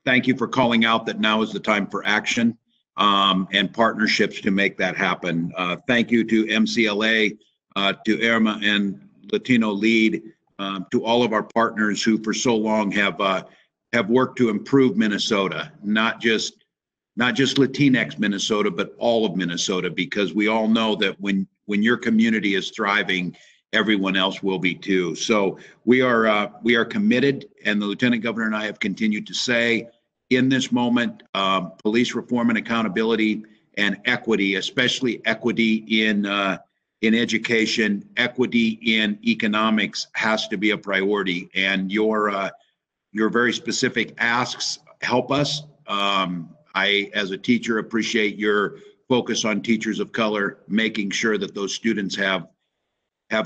thank you for calling out that now is the time for action and partnerships to make that happen. Thank you to MCLA, to IRMA and LatinoLEAD, to all of our partners who for so long have worked to improve Minnesota, not just Latinx Minnesota, but all of Minnesota, because we all know that when your community is thriving, everyone else will be too. So we are committed, and the Lieutenant Governor and I have continued to say, in this moment, police reform and accountability and equity, especially equity in education, equity in economics, has to be a priority. And your very specific asks help us. I, as a teacher, appreciate your focus on teachers of color, making sure that those students have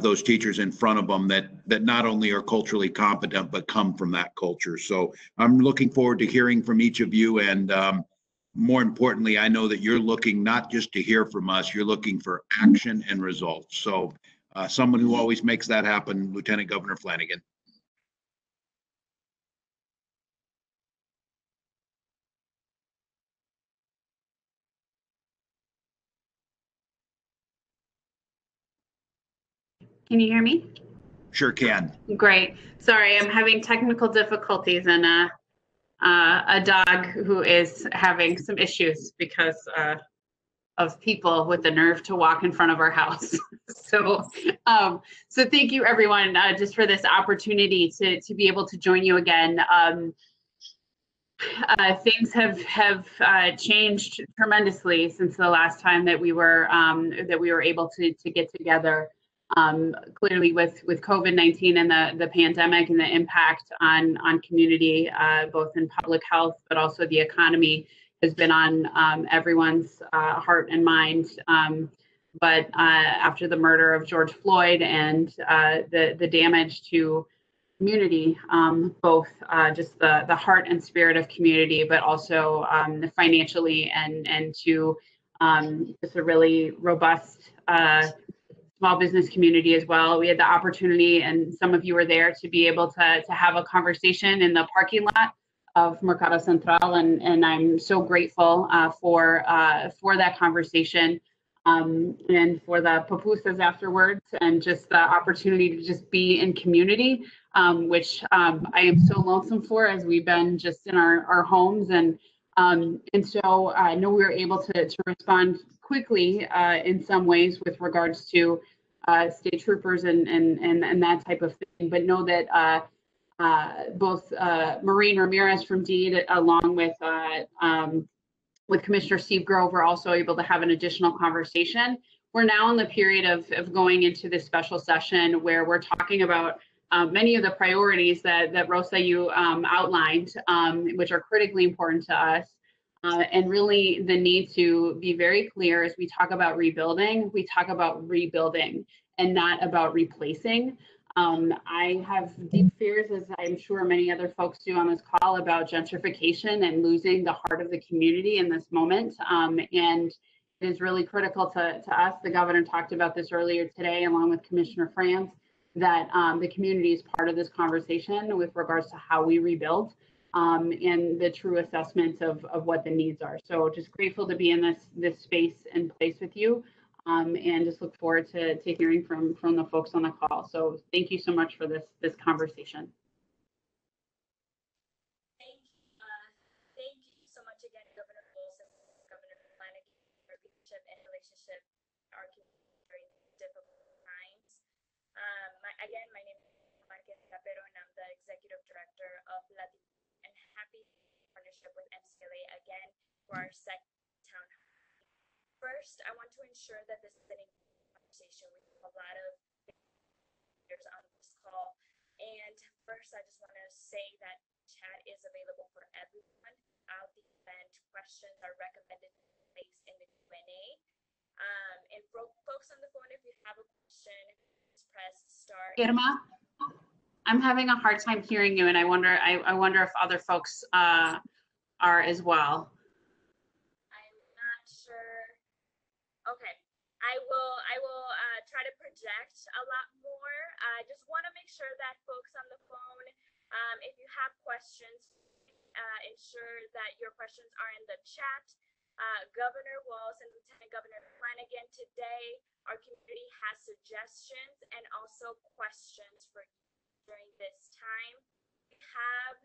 those teachers in front of them that not only are culturally competent, but come from that culture. So I'm looking forward to hearing from each of you. And more importantly, I know that you're looking not just to hear from us, you're looking for action and results. So someone who always makes that happen, Lieutenant Governor Flanagan. Can you hear me? Sure can. Great. Sorry, I'm having technical difficulties and a dog who is having some issues because of people with the nerve to walk in front of our house. So thank you everyone just for this opportunity to be able to join you again. Things have changed tremendously since the last time that we were able to get together. Clearly with COVID-19 and the pandemic and the impact on community, both in public health, but also the economy has been on everyone's heart and mind. But after the murder of George Floyd and the damage to community, both just the heart and spirit of community, but also financially and to just a really robust small business community as well. We had the opportunity, and some of you were there, to be able to have a conversation in the parking lot of Mercado Central, and I'm so grateful for that conversation and for the pupusas afterwards, and just the opportunity to just be in community, which I am so lonesome for, as we've been just in our homes, and so I know we were able to respond quickly in some ways with regards to state troopers and that type of thing, but know that both Maureen Ramirez from DEED, along with Commissioner Steve Grove, were also able to have an additional conversation. We're now in the period of going into this special session where we're talking about many of the priorities that Rosa, you outlined, which are critically important to us. And really the need to be very clear as we talk about rebuilding, we talk about rebuilding and not about replacing. I have deep fears, as I'm sure many other folks do on this call, about gentrification and losing the heart of the community in this moment. And it is really critical to us. The governor talked about this earlier today, along with Commissioner Franz, that the community is part of this conversation with regards to how we rebuild. And the true assessment of what the needs are. So just grateful to be in this space and place with you, and just look forward to hearing from the folks on the call. So thank you so much for this conversation. Thank you so much again, Governor Walz and Governor Flanagan, for leadership and relationship in our community during difficult times. My name is Marquez Capero, and I'm the Executive Director of Latinx, and happy partnership with MCLA again for our second town hall. First, I want to ensure that this is an conversation with a lot of leaders on this call. And first, I just want to say that chat is available for everyone. Out the event, questions are recommended to be placed in the Q&A. And for folks on the phone, if you have a question, please press star. Irma, I'm having a hard time hearing you, and I wonder if other folks are as well. I'm not sure. Okay, I will try to project a lot more. I just want to make sure that folks on the phone, if you have questions, ensure that your questions are in the chat. Governor Walz and Lieutenant Governor Flanagan, today our community has suggestions and also questions for you during this time. We have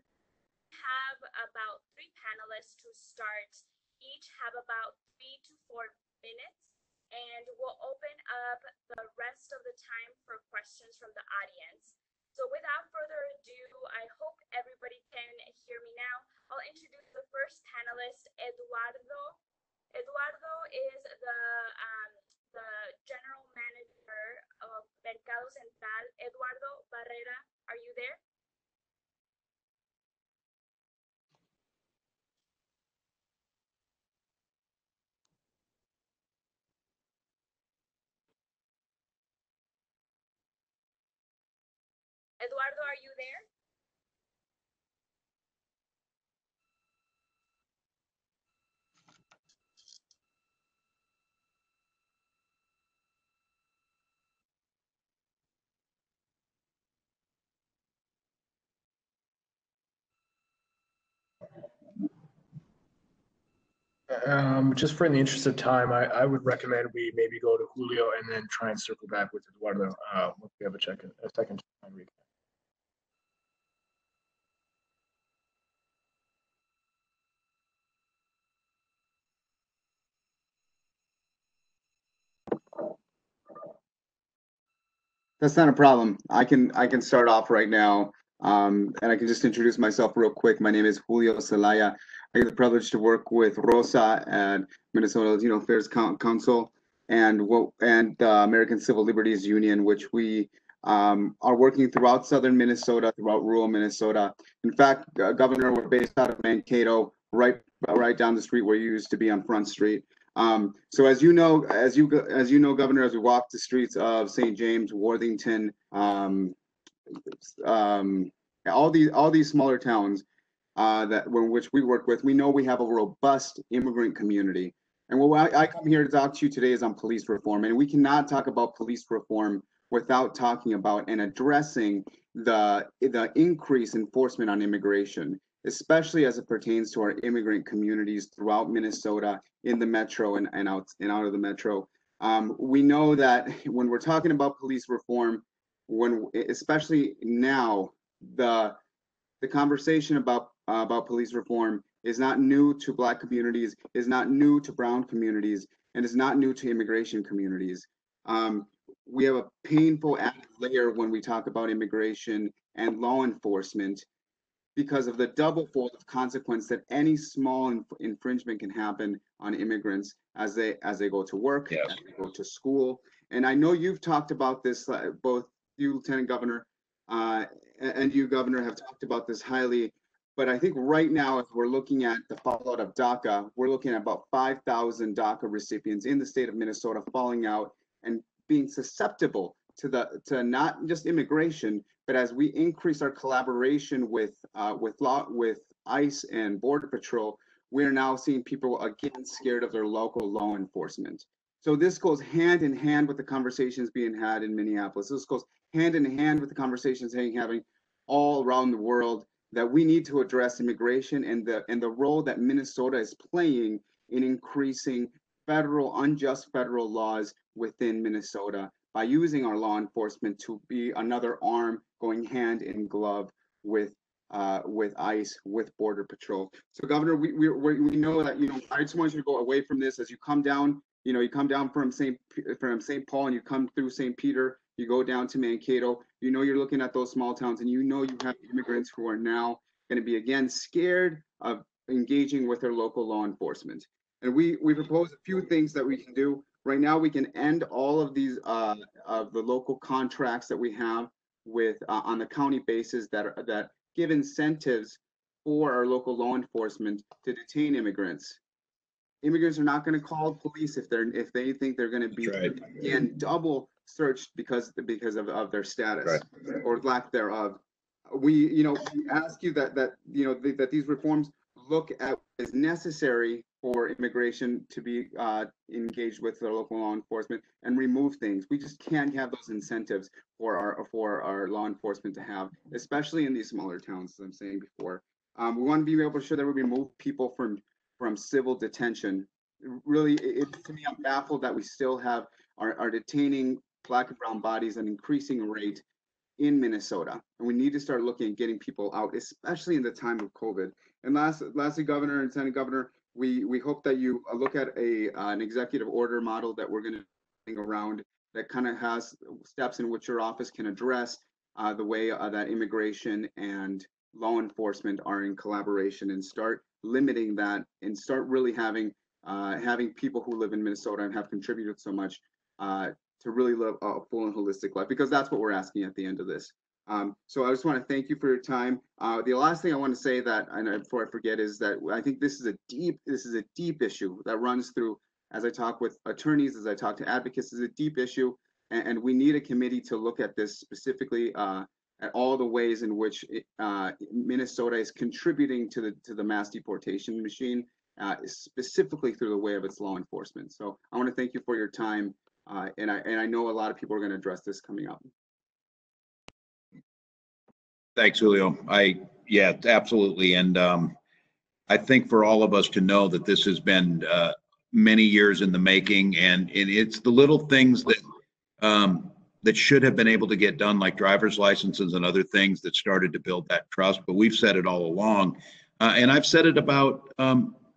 about 3 panelists to start. Each have about 3 to 4 minutes, and we'll open up the rest of the time for questions from the audience. So without further ado, I hope everybody can hear me now. I'll introduce the first panelist, Eduardo. Eduardo is the General Manager of Mercado Central. Eduardo Barrera, are you there? Eduardo, are you there? Just for in the interest of time, I would recommend we maybe go to Julio and then try and circle back with Eduardo once we have a second time recap. That's not a problem. I can start off right now, and I can just introduce myself real quick. My name is Julio Zelaya. I get the privilege to work with Rosa at Minnesota Latino Affairs Council and the American Civil Liberties Union, which we are working throughout southern Minnesota, throughout rural Minnesota. In fact, Governor, we're based out of Mankato, right down the street where you used to be on Front Street. So as you know, Governor, as we walk the streets of St. James, Worthington, all these smaller towns which we work with, we know we have a robust immigrant community. And what I come here to talk to you today is on police reform, and we cannot talk about police reform without talking about and addressing the increased enforcement on immigration, especially as it pertains to our immigrant communities throughout Minnesota, in the metro and out of the metro. We know that when we're talking about police reform, especially now, the conversation about police reform is not new to Black communities, is not new to Brown communities, and is not new to immigration communities. We have a painful added layer when we talk about immigration and law enforcement, because of the double fold of consequence that any small infringement can happen on immigrants as they go to work, Yes. as they go to school. And I know you've talked about this, both you, Lieutenant Governor, and you, Governor, have talked about this highly. But I think right now, if we're looking at the fallout of DACA, we're looking at about 5,000 DACA recipients in the state of Minnesota falling out and being susceptible to not just immigration, but as we increase our collaboration with ICE and Border Patrol, we are now seeing people again scared of their local law enforcement. So this goes hand in hand with the conversations being had in Minneapolis. This goes hand in hand with the conversations having all around the world, that we need to address immigration and the role that Minnesota is playing in increasing unjust federal laws within Minnesota, by using our law enforcement to be another arm going hand in glove with ICE, with Border Patrol. So, Governor, we know that, I just want you to go away from this as you come down. You come down from St. Paul and you come through St. Peter. You go down to Mankato. You're looking at those small towns, and you have immigrants who are now going to be again scared of engaging with their local law enforcement. And we propose a few things that we can do. Right now, we can end all of these of the local contracts that we have with on the county basis that give incentives for our local law enforcement to detain immigrants. Immigrants are not going to call police if they think they're going to be again double searched because of their status or lack thereof. We ask you that these reforms look at as necessary for immigration to be engaged with the local law enforcement and remove things. We just can't have those incentives for our law enforcement to have, especially in these smaller towns, as I'm saying before. We want to be able to show that we remove people from civil detention. Really, to me, I'm baffled that we still are detaining Black and brown bodies at an increasing rate in Minnesota. And we need to start looking at getting people out, especially in the time of COVID. And lastly, Governor and Lieutenant Governor, we hope that you look at an executive order model that we're going to bring around that kind of has steps in which your office can address the way that immigration and law enforcement are in collaboration, and start limiting that, and start really having people who live in Minnesota and have contributed so much to really live a full and holistic life, because that's what we're asking at the end of this. So I just want to thank you for your time. The last thing I want to say that, and before I forget, is that I think this is a deep issue that runs through, as I talk with attorneys, as I talk to advocates, is a deep issue, and we need a committee to look at this specifically at all the ways in which Minnesota is contributing to the mass deportation machine, specifically through the way of its law enforcement. So I want to thank you for your time. And I know a lot of people are going to address this coming up. Thanks, Julio. Yeah, absolutely. And I think for all of us to know that this has been many years in the making, and it's the little things that should have been able to get done, like driver's licenses and other things, that started to build that trust. But we've said it all along. And I've said it about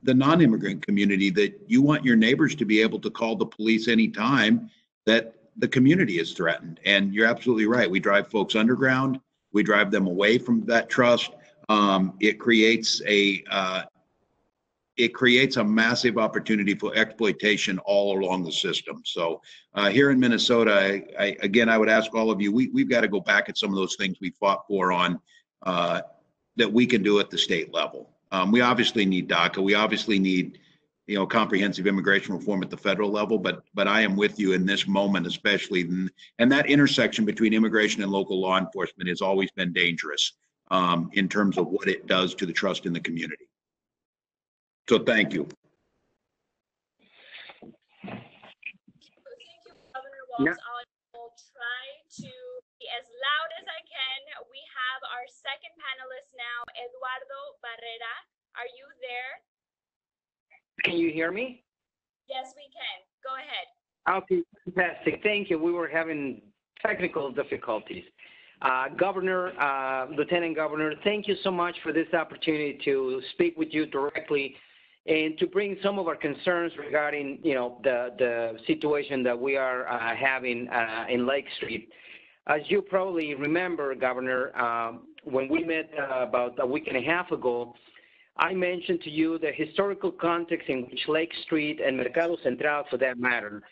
the non-immigrant community, that you want your neighbors to be able to call the police anytime that the community is threatened. And you're absolutely right. We drive folks underground. We drive them away from that trust. It creates a massive opportunity for exploitation all along the system. So here in Minnesota, I would ask all of you, we've got to go back at some of those things we fought for on that we can do at the state level. We obviously need DACA. We obviously need, comprehensive immigration reform at the federal level. But I am with you in this moment, especially, and that intersection between immigration and local law enforcement has always been dangerous in terms of what it does to the trust in the community. So thank you. Thank you, Governor Walz. I will try to be as loud as I can. We have our second panelist now, Eduardo Barrera. Are you there? Can you hear me? Yes, we can. Go ahead. Okay, fantastic. Thank you. We were having technical difficulties. Governor, Lieutenant Governor, thank you so much for this opportunity to speak with you directly and to bring some of our concerns regarding, the situation that we are having in Lake Street. As you probably remember, Governor, when we met about a week and a half ago, I mentioned to you the historical context in which Lake Street and Mercado Central, for that matter,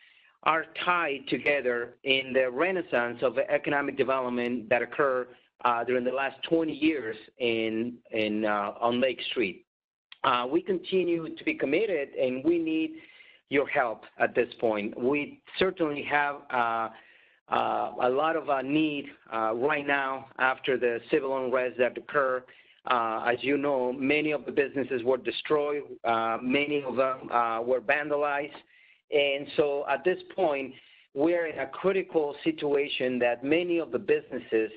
are tied together in the renaissance of economic development that occurred during the last 20 years on Lake Street. We continue to be committed, and we need your help at this point. We certainly have a lot of need right now after the civil unrest that occurred. As you know, many of the businesses were destroyed. Many of them were vandalized. And so at this point, we're in a critical situation that many of the businesses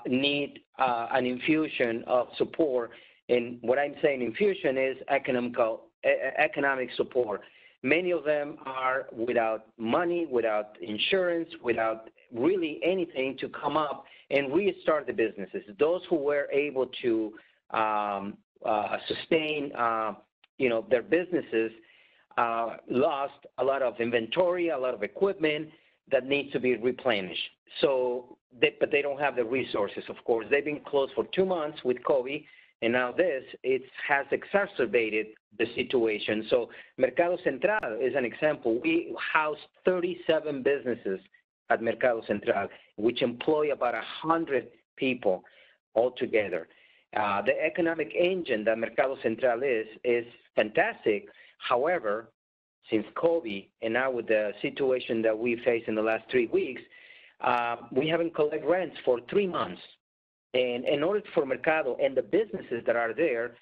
need an infusion of support. And what I'm saying infusion is economic support. Many of them are without money, without insurance, without really anything to come up and restart the businesses. Those who were able to sustain, their businesses lost a lot of inventory, a lot of equipment that needs to be replenished. So, but they don't have the resources, of course. They've been closed for 2 months with COVID, and now it has exacerbated the situation. So Mercado Central is an example. We house 37 businesses at Mercado Central, which employ about 100 people altogether. The economic engine that Mercado Central is fantastic. However, since COVID and now with the situation that we face in the last 3 weeks, we haven't collected rents for 3 months. And in order for Mercado and the businesses that are there,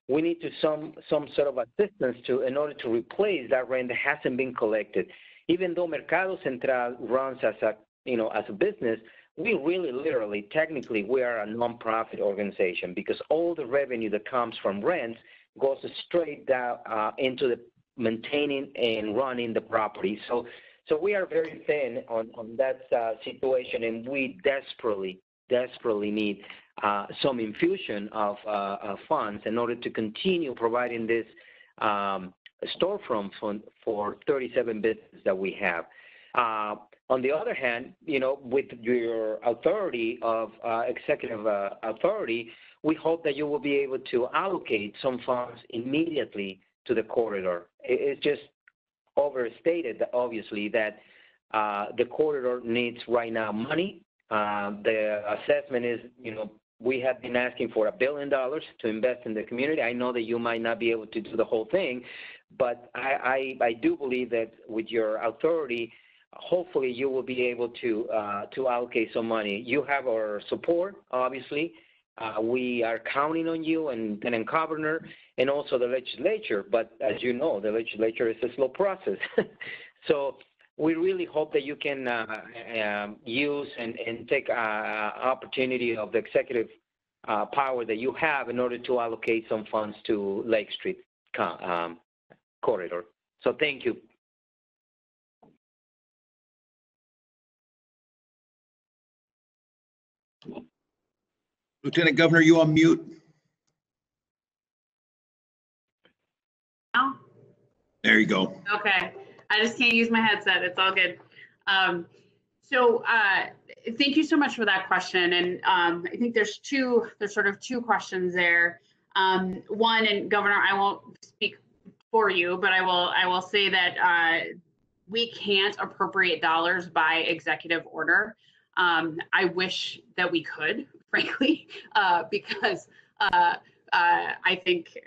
we need some sort of assistance in order to replace that rent that hasn't been collected. Even though Mercado Central runs as a as a business, we really, literally, technically, we are a nonprofit organization because all the revenue that comes from rents goes straight down into the maintaining and running the property. So we are very thin on that situation, and we desperately need some infusion of funds in order to continue providing this storefront for 37 businesses that we have. On the other hand, with your authority of executive authority, we hope that you will be able to allocate some funds immediately to the corridor. It's just overstated, obviously, that the corridor needs right now money. The assessment is, we have been asking for $1 billion to invest in the community. I know that you might not be able to do the whole thing, but I do believe that with your authority, hopefully you will be able to allocate some money. You have our support, obviously. We are counting on you and Lieutenant Governor and also the legislature, but as you know, the legislature is a slow process. So we really hope that you can use and take opportunity of the executive power that you have in order to allocate some funds to Lake Street corridor. So thank you. Lieutenant Governor, you on mute? Oh. There you go. Okay. I just can't use my headset. It's all good. Thank you so much for that question. And I think there's sort of two questions there. One, and Governor, I won't speak for you, but I will say that we can't appropriate dollars by executive order. I wish that we could, frankly, because I think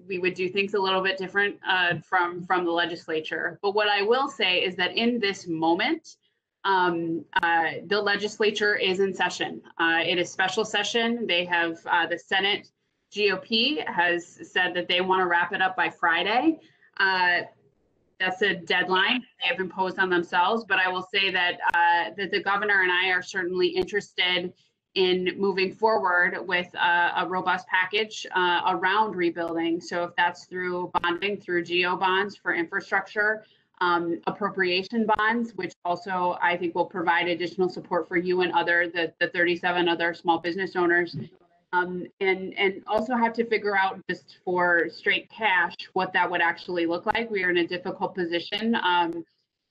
we would do things a little bit different from the legislature. But what I will say is that in this moment, the legislature is in session. It is special session. They have the Senate GOP has said that they want to wrap it up by Friday. That's a deadline they have imposed on themselves. But I will say that that the governor and I are certainly interested in moving forward with a robust package around rebuilding. So if that's through bonding, through GO bonds for infrastructure, appropriation bonds, which also I think will provide additional support for you and the 37 other small business owners. And also have to figure out just for straight cash what that would actually look like. We are in a difficult position,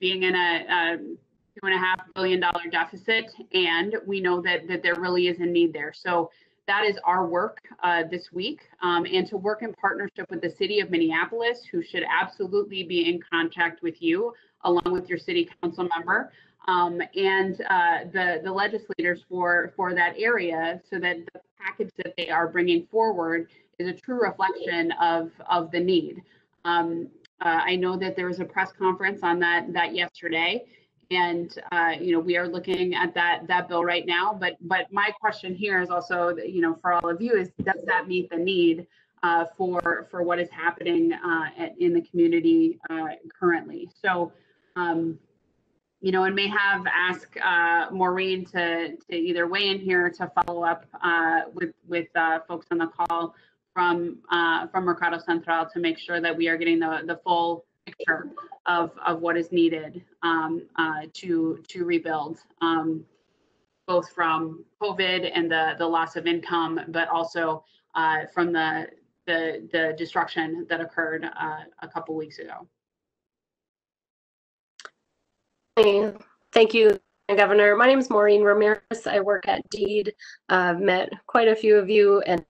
being in a $2.5 billion deficit, and we know that there really is a need there. So that is our work this week, and to work in partnership with the city of Minneapolis, who should absolutely be in contact with you, along with your city council member, and the legislators for that area, so that the package that they are bringing forward is a true reflection of the need. I know that there was a press conference on that yesterday, and we are looking at that bill right now. But my question here is also, for all of you, is does that meet the need for what is happening in the community currently? So. And may have asked Maureen to either weigh in here to follow up with folks on the call from Mercado Central to make sure that we are getting the full picture of what is needed to rebuild, both from COVID and the loss of income, but also from the destruction that occurred a couple weeks ago. Thank you, Governor. My name is Maureen Ramirez. I work at DEED. I've met quite a few of you and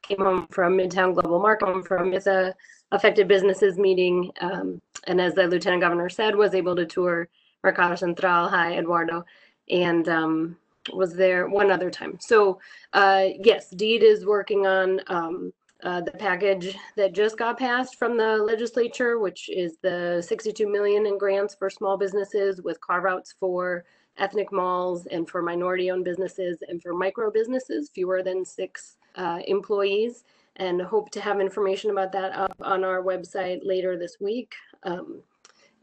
came home from Midtown Global Market from the affected businesses meeting. And as the Lieutenant Governor said, was able to tour Mercado Central. Hi, Eduardo. And was there one other time. So yes, DEED is working on the package that just got passed from the legislature, which is the $62 million in grants for small businesses with carve-outs for ethnic malls and for minority-owned businesses and for micro businesses, fewer than 6 employees, and hope to have information about that up on our website later this week.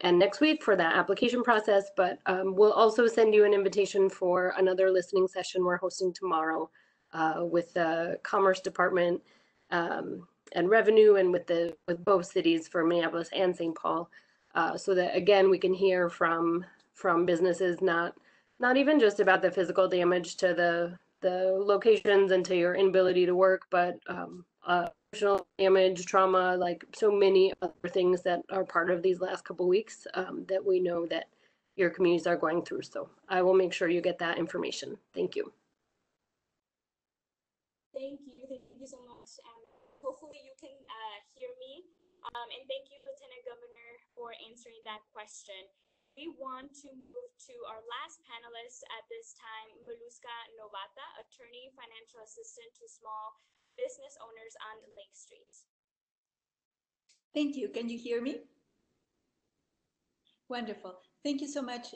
and next week for that application process, but we'll also send you an invitation for another listening session we're hosting tomorrow with the Commerce Department and Revenue, and with both cities for Minneapolis and St. Paul, so that again we can hear from businesses, not even just about the physical damage to the locations and to your inability to work, but emotional damage, trauma, like so many other things that are part of these last couple weeks that we know that your communities are going through. So I will make sure you get that information. Thank you. Thank you so much. Hopefully you can hear me. And thank you, Lieutenant Governor, for answering that question. We want to move to our last panelist at this time, Maluska Novata, attorney, financial assistant to small business owners on Lake Street. Thank you. Can you hear me? Wonderful. Thank you so much,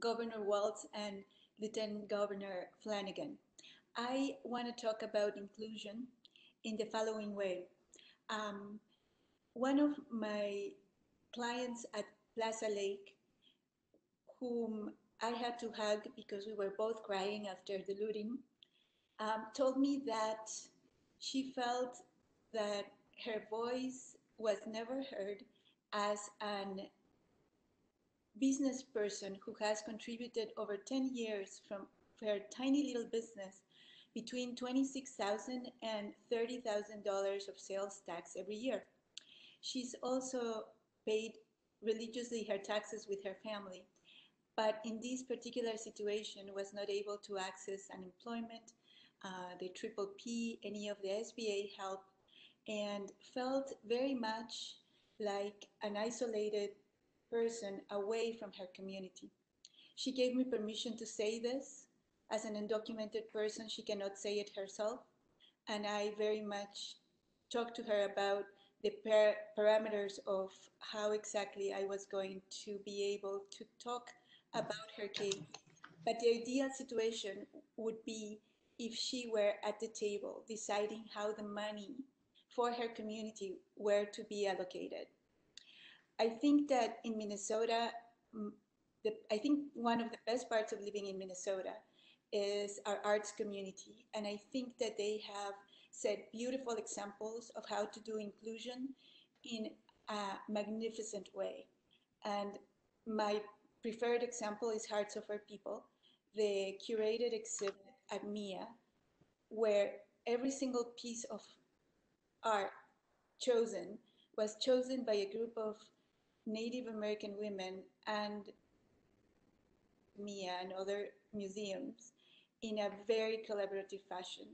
Governor Walz and Lieutenant Governor Flanagan. I want to talk about inclusion in the following way. One of my clients at Plaza Lake, whom I had to hug because we were both crying after the looting, told me that she felt that her voice was never heard as an business person who has contributed over 10 years from her tiny little business between $26,000 and $30,000 of sales tax every year. She's also paid religiously her taxes with her family, but in this particular situation was not able to access unemployment, the PPP, any of the SBA help, and felt very much like an isolated person away from her community. She gave me permission to say this. As an undocumented person, she cannot say it herself, and I very much talked to her about the parameters of how exactly I was going to be able to talk about her case. But the ideal situation would be if she were at the table deciding how the money for her community were to be allocated. I think that in Minnesota, I think one of the best parts of living in Minnesota is our arts community. And I think that they have set beautiful examples of how to do inclusion in a magnificent way. And my preferred example is Hearts of Our People, the curated exhibit at MIA, where every single piece of art was chosen by a group of Native American women and MIA and other museums in a very collaborative fashion.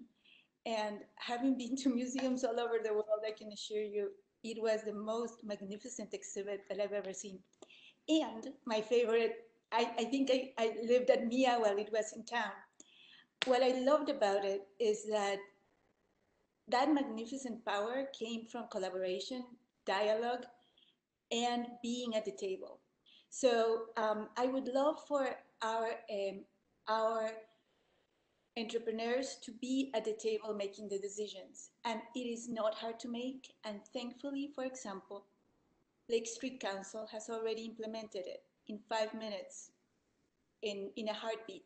And having been to museums all over the world, I can assure you, it was the most magnificent exhibit that I've ever seen. And my favorite, I think I lived at MIA while it was in town. What I loved about it is that magnificent power came from collaboration, dialogue, and being at the table. So I would love for our entrepreneurs to be at the table making the decisions. And it is not hard to make. And thankfully, for example, Lake Street Council has already implemented it in 5 minutes, in a heartbeat.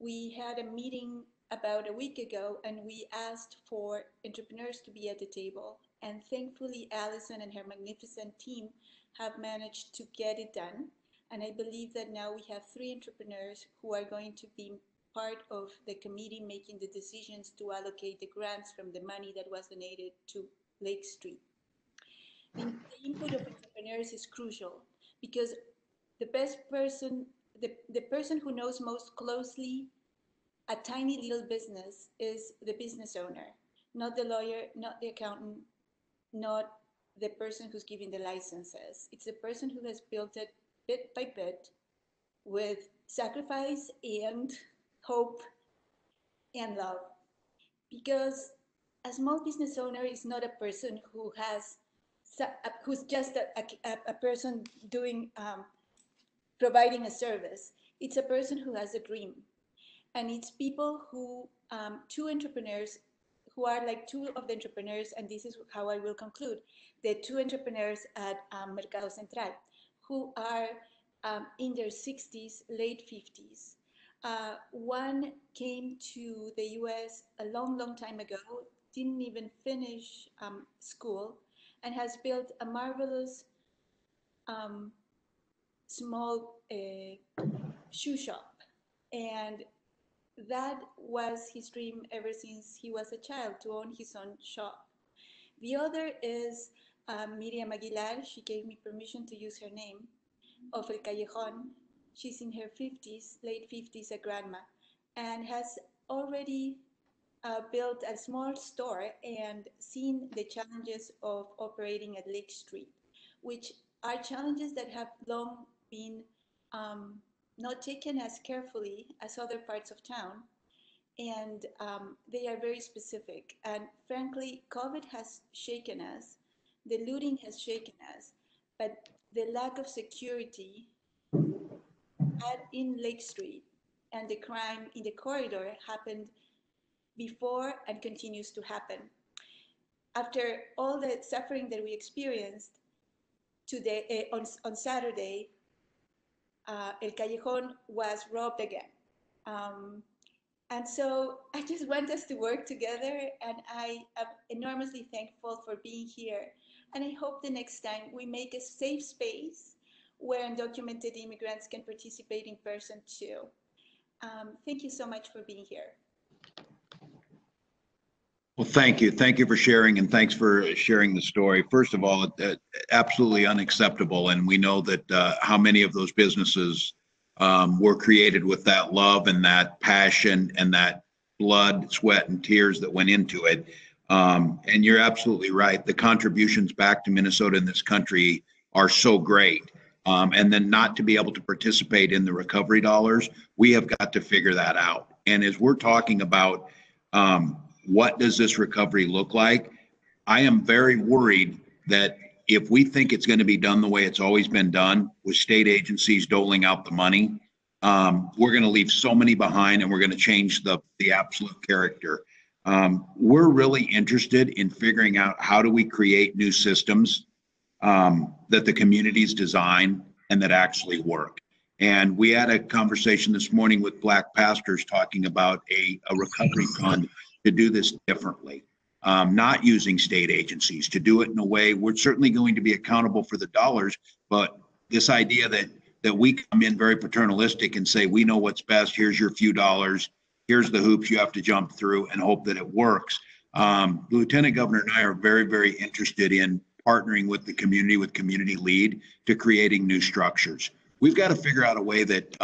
We had a meeting about a week ago, and we asked for entrepreneurs to be at the table. And thankfully, Allison and her magnificent team have managed to get it done. And I believe that now we have 3 entrepreneurs who are going to be part of the committee making the decisions to allocate the grants from the money that was donated to Lake Street. The input of entrepreneurs is crucial because the best person, the person who knows most closely a tiny little business is the business owner, not the lawyer, not the accountant, not the person who's giving the licenses. It's the person who has built it bit by bit with sacrifice and hope and love. Because a small business owner is not a person who has, who's just a person doing, providing a service. It's a person who has a dream. And it's people who, 2 entrepreneurs who are like two of the entrepreneurs, and this is how I will conclude, the two entrepreneurs at Mercado Central, who are in their 60s, late 50s. One came to the US a long, long time ago, didn't even finish school, and has built a marvelous small shoe shop. And that was his dream ever since he was a child, to own his own shop. The other is Miriam Aguilar. She gave me permission to use her name, of El Callejon. She's in her 50s, late 50s, a grandma, and has already built a small store and seen the challenges of operating at Lake Street, which are challenges that have long been not taken as carefully as other parts of town. And they are very specific. And frankly, COVID has shaken us. The looting has shaken us, but the lack of security in Lake Street and the crime in the corridor happened before and continues to happen. After all the suffering that we experienced today, on Saturday, El Callejon was robbed again. And so I just want us to work together, and I am enormously thankful for being here. And I hope the next time we make a safe space where undocumented immigrants can participate in person too. Thank you so much for being here. Well, thank you. Thank you for sharing, and thanks for sharing the story. First of all, absolutely unacceptable. And we know that how many of those businesses were created with that love and that passion and that blood, sweat, and tears that went into it. And you're absolutely right. The contributions back to Minnesota and this country are so great. And then not to be able to participate in the recovery dollars, we have got to figure that out. And as we're talking about what does this recovery look like, I am very worried that if we think it's going to be done the way it's always been done, with state agencies doling out the money, we're going to leave so many behind, and we're going to change the absolute character. We're really interested in figuring out how do we create new systems that the communities design and that actually work. And we had a conversation this morning with Black pastors talking about a recovery fund to do this differently, not using state agencies, to do it in a way we're certainly going to be accountable for the dollars, but this idea that we come in very paternalistic and say, we know what's best, here's your few dollars, here's the hoops you have to jump through and hope that it works. Lieutenant Governor and I are very, very interested in partnering with the community, with Community Lead, to creating new structures. We've got to figure out a way that,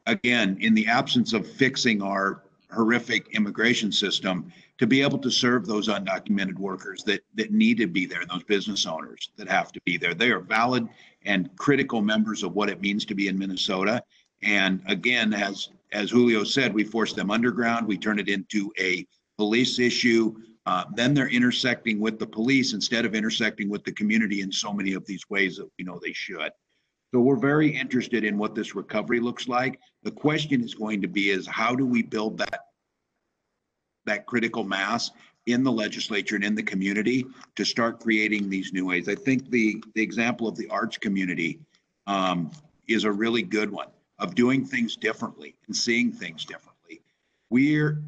again, in the absence of fixing our horrific immigration system, to be able to serve those undocumented workers that need to be there, those business owners that have to be there. They are valid and critical members of what it means to be in Minnesota. And again, as Julio said, we force them underground, we turn it into a police issue. Then they're intersecting with the police instead of intersecting with the community in so many of these ways that we know they should. So we're very interested in what this recovery looks like. The question is going to be is how do we build that critical mass in the legislature and in the community to start creating these new ways. I think the example of the arts community is a really good one of doing things differently and seeing things differently. We're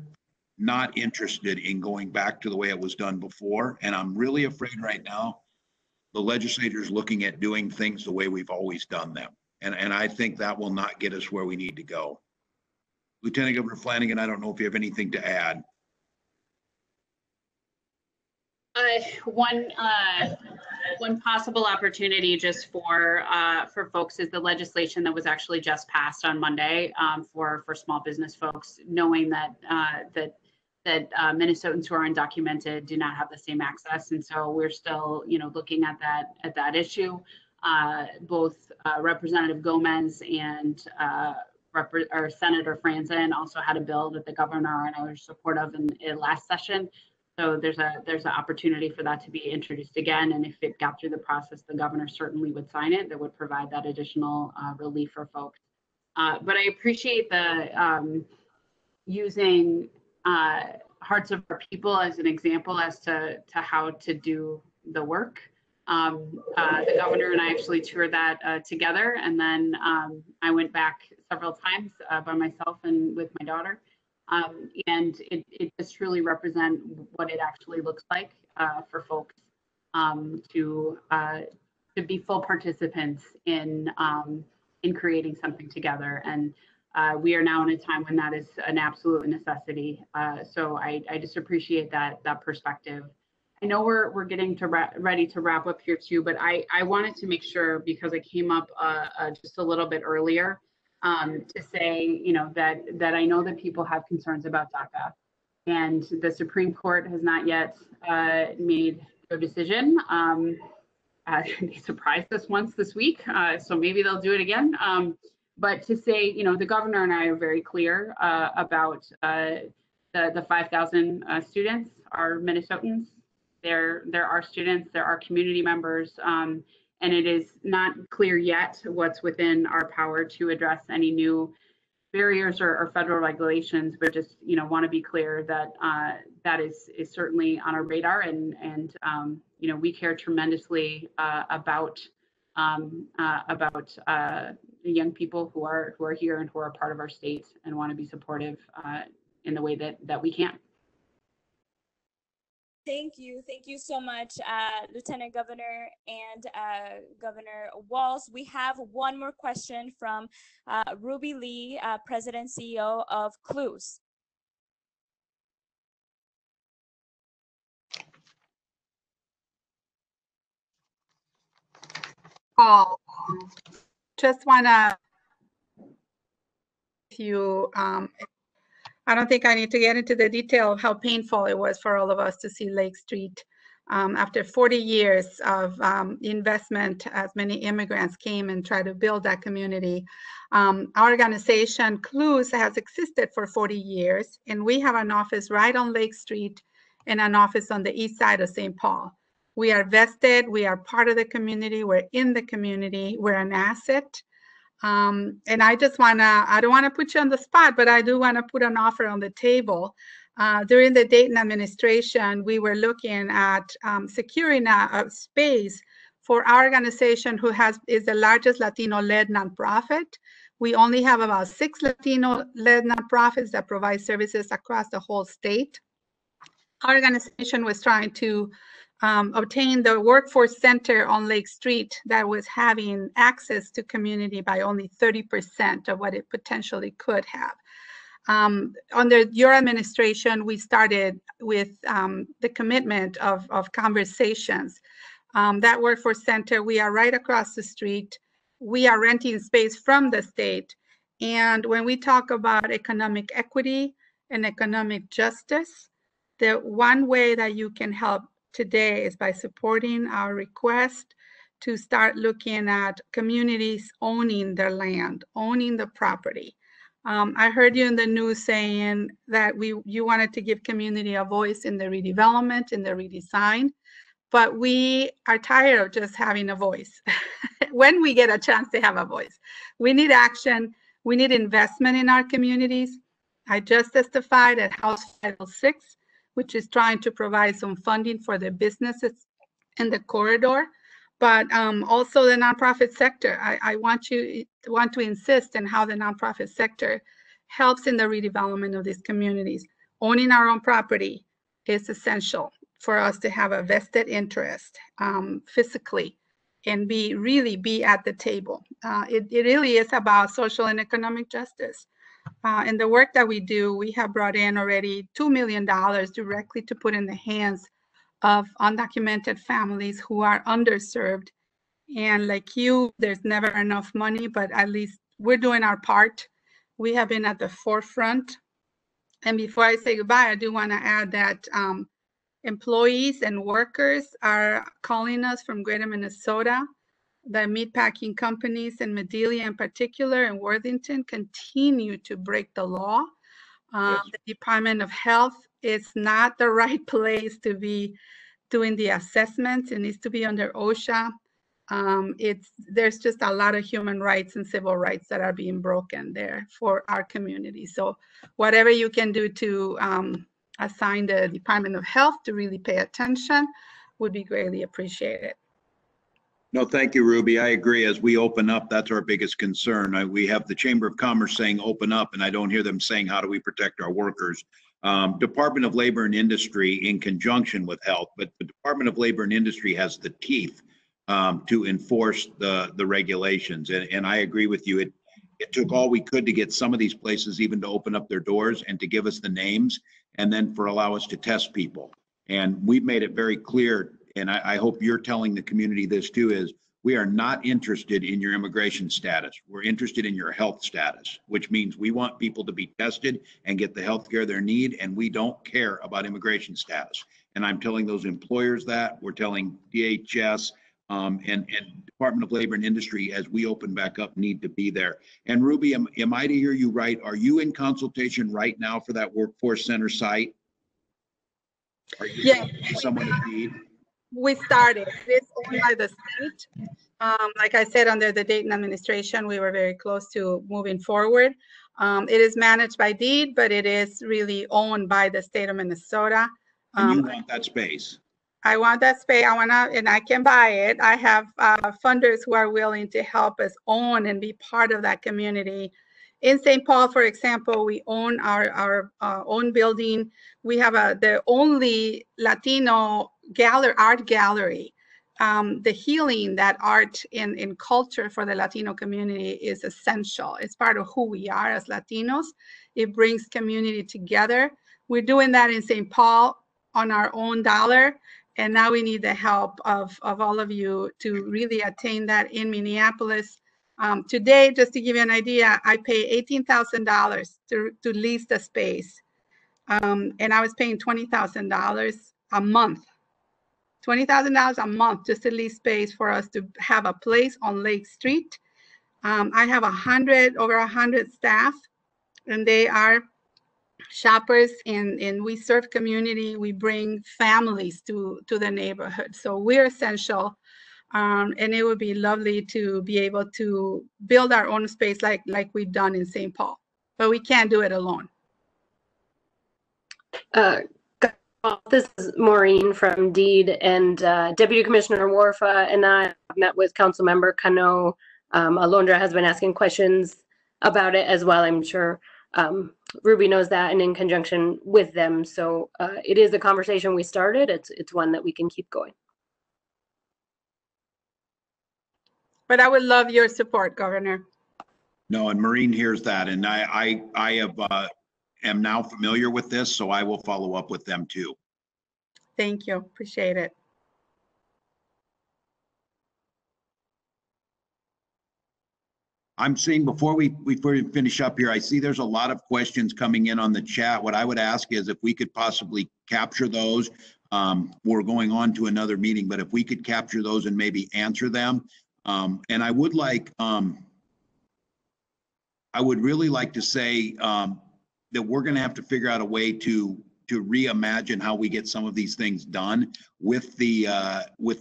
not interested in going back to the way it was done before. And I'm really afraid right now the legislature is looking at doing things the way we've always done them. And I think that will not get us where we need to go. Lieutenant Governor Flanagan, I don't know if you have anything to add. One possible opportunity just for folks is the legislation that was actually just passed on Monday for small business folks, knowing that Minnesotans who are undocumented do not have the same access, and so we're still looking at that issue. Both Representative Gomez and Senator Franzen also had a bill that the governor and I were supportive in last session. So there's an opportunity for that to be introduced again, and if it got through the process, the governor certainly would sign it. That would provide that additional relief for folks. But I appreciate the using hearts of our people as an example as to how to do the work. The governor and I actually toured that together, and then I went back several times by myself and with my daughter. And it just truly represents what it actually looks like for folks to be full participants in creating something together. And we are now in a time when that is an absolute necessity. So I just appreciate that perspective. I know we're getting to ready to wrap up here too, but I wanted to make sure, because I came up just a little bit earlier, to say, that I know that people have concerns about DACA, and the Supreme Court has not yet made their decision. They surprised us once this week, so maybe they'll do it again. But to say, the governor and I are very clear about the 5,000 students are Minnesotans. They're our students, they're our community members, and it is not clear yet what's within our power to address any new barriers or federal regulations, but just want to be clear that that is certainly on our radar, and we care tremendously about young people who are here and who are part of our state, and want to be supportive in the way that we can. Thank you so much, Lieutenant Governor and Governor Walz. We have one more question from Ruby Lee, President CEO of CLUES. Just want to, I don't think I need to get into the detail of how painful it was for all of us to see Lake Street after 40 years of investment, as many immigrants came and tried to build that community. Our organization, CLUES, has existed for 40 years, and we have an office right on Lake Street and an office on the east side of St. Paul. We are vested, we are part of the community, we're in the community, we're an asset. And I just I don't want to put you on the spot, but I do want to put an offer on the table. During the Dayton administration, we were looking at securing a space for our organization, who is the largest Latino-led nonprofit. We only have about 6 Latino-led nonprofits that provide services across the whole state. Our organization was trying to obtain the workforce center on Lake Street that was having access to community by only 30% of what it potentially could have. Under your administration, we started with the commitment of conversations. That workforce center, we are right across the street. We are renting space from the state. And when we talk about economic equity and economic justice, the one way that you can help today is by supporting our request to start looking at communities owning their land, owning the property. I heard you in the news saying that you wanted to give community a voice in the redevelopment, in the redesign, but we are tired of just having a voice. When we get a chance to have a voice, we need action. We need investment in our communities. I just testified at House 506, which is trying to provide some funding for the businesses in the corridor, but also the nonprofit sector. I want to insist on how the nonprofit sector helps in the redevelopment of these communities. Owning our own property is essential for us to have a vested interest physically and really be at the table. It really is about social and economic justice. In the work that we do, we have brought in already $2 million directly to put in the hands of undocumented families who are underserved. And like you, there's never enough money, but at least we're doing our part. We have been at the forefront. And before I say goodbye, I do want to add that employees and workers are calling us from Greater Minnesota. The meatpacking companies in Medelia in particular and Worthington continue to break the law. Yes. The Department of Health is not the right place to be doing the assessments. It needs to be under OSHA. There's just a lot of human rights and civil rights that are being broken there for our community. So whatever you can do to assign the Department of Health to really pay attention would be greatly appreciated. No, thank you, Ruby. I agree. As we open up, that's our biggest concern. We have the Chamber of Commerce saying open up, and I don't hear them saying how do we protect our workers. Department of Labor and Industry in conjunction with health, but the Department of Labor and Industry has the teeth to enforce the regulations. And I agree with you. It took all we could to get some of these places even to open up their doors and to give us the names and then for allow us to test people. And we've made it very clear, and I hope you're telling the community this too, is we are not interested in your immigration status. We're interested in your health status, which means we want people to be tested and get the health care they need, and we don't care about immigration status. And I'm telling those employers that, we're telling DHS and Department of Labor and Industry as we open back up need to be there. And Ruby, am I to hear you right? Are you in consultation right now for that workforce center site? Are you someone at Deed? We started. It's owned by the state. Like I said, under the Dayton administration, we were very close to moving forward. It is managed by Deed, but it is really owned by the state of Minnesota. And you want that space? I want that space. I want to, and I can buy it. I have funders who are willing to help us own and be part of that community. In St. Paul, for example, we own our own building. We have the only Latino art gallery. The healing that art in culture for the Latino community is essential. It's part of who we are as Latinos. It brings community together. We're doing that in St. Paul on our own dollar. And now we need the help of all of you to really attain that in Minneapolis. Today, just to give you an idea, I pay $18,000 to lease the space. And I was paying $20,000 a month. $20,000 a month just to lease space for us to have a place on Lake Street. I have over 100 staff, and they are shoppers, and we serve community. We bring families to the neighborhood. So we're essential. And it would be lovely to be able to build our own space like we've done in St. Paul, but we can't do it alone. This is Maureen from Deed, and Deputy Commissioner Warfa and I met with Councilmember Cano. Alondra has been asking questions about it as well. I'm sure Ruby knows that, and in conjunction with them. So it is a conversation we started. It's one that we can keep going. But I would love your support, Governor. No, and Maureen hears that, and I am now familiar with this, so I will follow up with them too. Thank you. Appreciate it. I'm seeing before we finish up here, I see there's a lot of questions coming in on the chat. What I would ask is if we could possibly capture those. We're going on to another meeting, but if we could capture those and maybe answer them. And I would really like to say that we're going to have to figure out a way to reimagine how we get some of these things done with the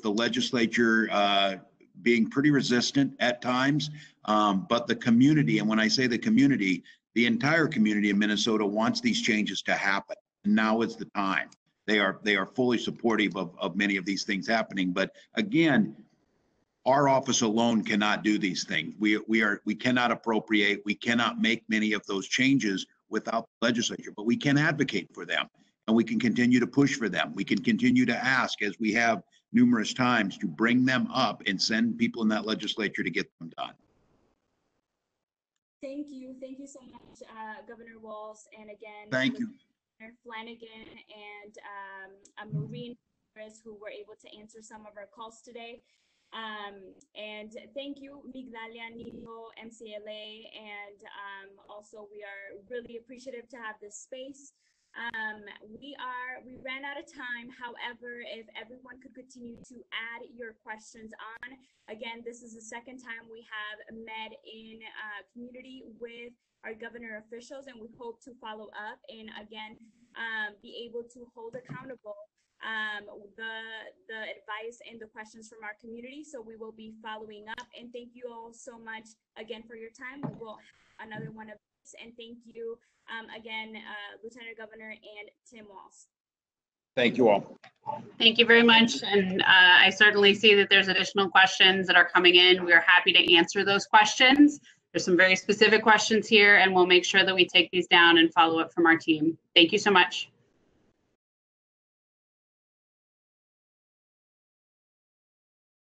legislature being pretty resistant at times, but the community, and when I say the community, the entire community in Minnesota wants these changes to happen. And now is the time. They are fully supportive of many of these things happening. But again, our office alone cannot do these things. We cannot appropriate. We cannot make many of those changes without the legislature, but we can advocate for them, and we can continue to push for them. We can continue to ask, as we have numerous times, to bring them up and send people in that legislature to get them done. Thank you so much, Governor Walz, and again, thank you, Governor Flanagan and Maureen, who were able to answer some of our calls today. And thank you, Migdalia, Nico, MCLA, and also we are really appreciative to have this space. We ran out of time. However, if everyone could continue to add your questions on, again, this is the second time we have met in community with our governor officials, and we hope to follow up and again be able to hold accountable the advice and the questions from our community. So we will be following up, and thank you all so much again for your time. We will have another one of And thank you again, Lieutenant Governor and Tim Walz. Thank you all. Thank you very much. And I certainly see that there's additional questions that are coming in. We are happy to answer those questions. There's some very specific questions here, and we'll make sure that we take these down and follow up from our team. Thank you so much.